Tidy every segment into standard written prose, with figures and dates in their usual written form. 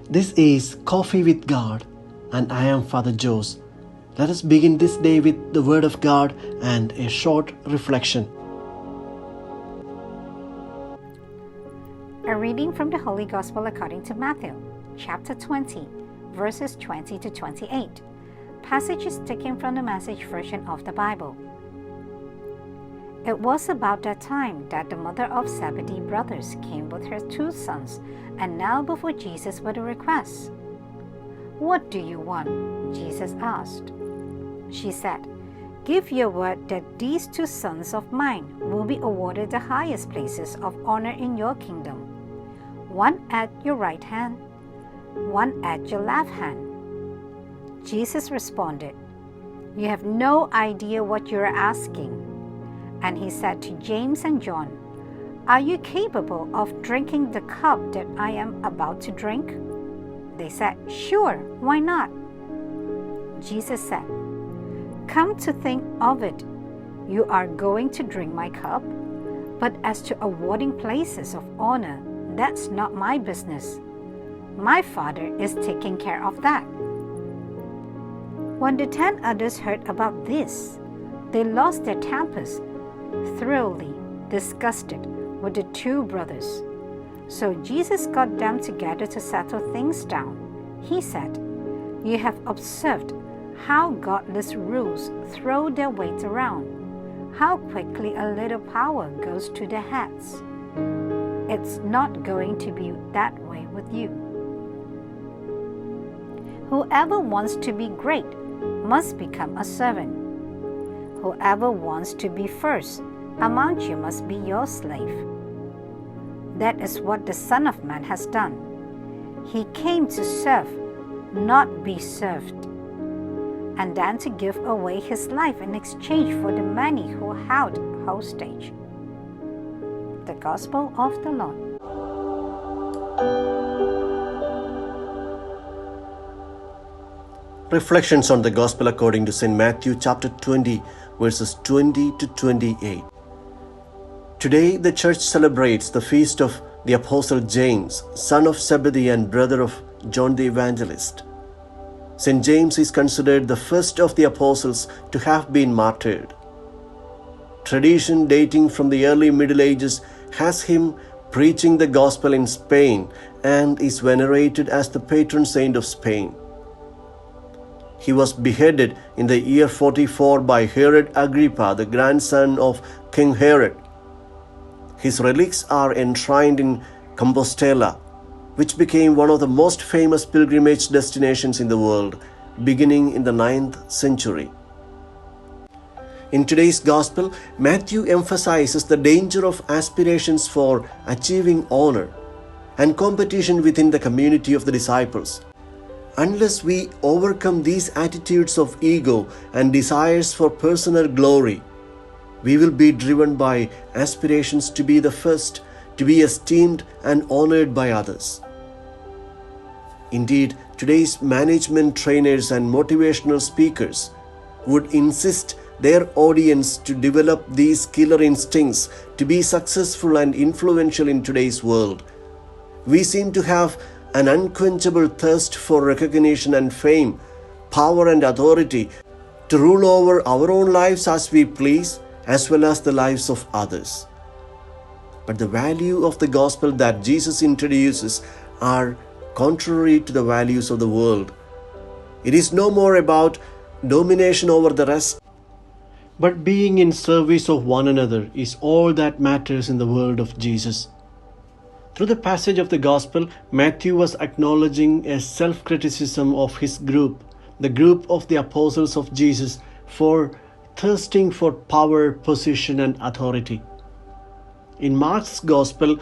This is Coffee with God, and I am Father Jose. Let us begin this day with the Word of God and a short reflection. A reading from the Holy Gospel according to Matthew, chapter 20, verses 20 to 28. Passage is taken from the Message version of the Bible. It was about that time that the mother of Zebedee brothers came with her 2 sons and knelt before Jesus with a request. "What do you want?" Jesus asked. She said, "Give your word that these 2 sons of mine will be awarded the highest places of honor in your kingdom, one at your right hand, one at your left hand." Jesus responded, "You have no idea what you are asking." And he said to James and John, "Are you capable of drinking the cup that I am about to drink?" They said, "Sure, why not?" Jesus said, "Come to think of it, you are going to drink my cup, but as to awarding places of honor, that's not my business. My Father is taking care of that." When the 10 others heard about this, they lost their tempers, thoroughly disgusted with the 2 brothers. So Jesus got them together to settle things down. He said, "You have observed how godless rules throw their weight around, how quickly a little power goes to their heads. It's not going to be that way with you. Whoever wants to be great must become a servant. Whoever wants to be first among you must be your slave. That is what the Son of Man has done. He came to serve, not be served, and then to give away his life in exchange for the many who held hostage." The Gospel of the Lord. Reflections on the Gospel according to St. Matthew chapter 20, verses 20 to 28. Today, the Church celebrates the feast of the Apostle James, son of Zebedee and brother of John the Evangelist. St. James is considered the first of the apostles to have been martyred. Tradition dating from the early Middle Ages has him preaching the gospel in Spain and is venerated as the patron saint of Spain. He was beheaded in the year 44 by Herod Agrippa, the grandson of King Herod. His relics are enshrined in Compostela, which became one of the most famous pilgrimage destinations in the world, beginning in the 9th century. In today's Gospel, Matthew emphasizes the danger of aspirations for achieving honor and competition within the community of the disciples. Unless we overcome these attitudes of ego and desires for personal glory, we will be driven by aspirations to be the first, to be esteemed and honored by others. Indeed, today's management trainers and motivational speakers would insist their audience to develop these killer instincts to be successful and influential in today's world. We seem to have an unquenchable thirst for recognition and fame, power and authority to rule over our own lives as we please, as well as the lives of others. But the value of the gospel that Jesus introduces are contrary to the values of the world. It is no more about domination over the rest, but being in service of one another is all that matters in the world of Jesus. Through the passage of the Gospel, Matthew was acknowledging a self-criticism of his group, the group of the apostles of Jesus, for thirsting for power, position, and authority. In Mark's Gospel,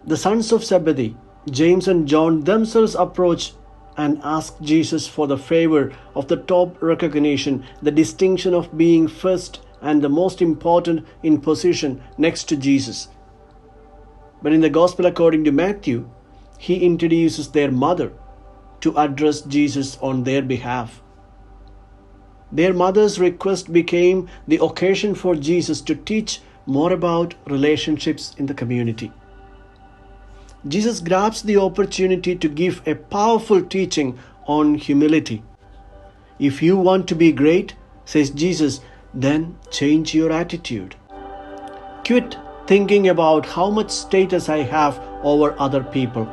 the sons of Zebedee, James and John themselves approach and ask Jesus for the favor of the top recognition, the distinction of being first and the most important in position next to Jesus. But in the Gospel according to Matthew, he introduces their mother to address Jesus on their behalf. Their mother's request became the occasion for Jesus to teach more about relationships in the community. Jesus grabs the opportunity to give a powerful teaching on humility. If you want to be great, says Jesus, then change your attitude. Quit thinking about how much status I have over other people.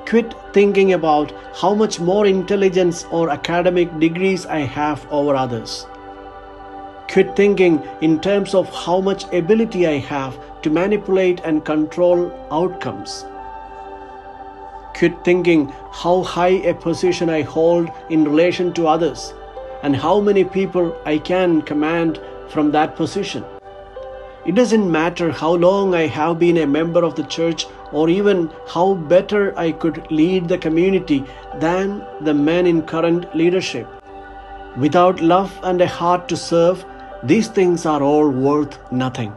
Quit thinking about how much more intelligence or academic degrees I have over others. Quit thinking in terms of how much ability I have to manipulate and control outcomes. Quit thinking how high a position I hold in relation to others and how many people I can command from that position. It doesn't matter how long I have been a member of the church or even how better I could lead the community than the men in current leadership. Without love and a heart to serve, these things are all worth nothing.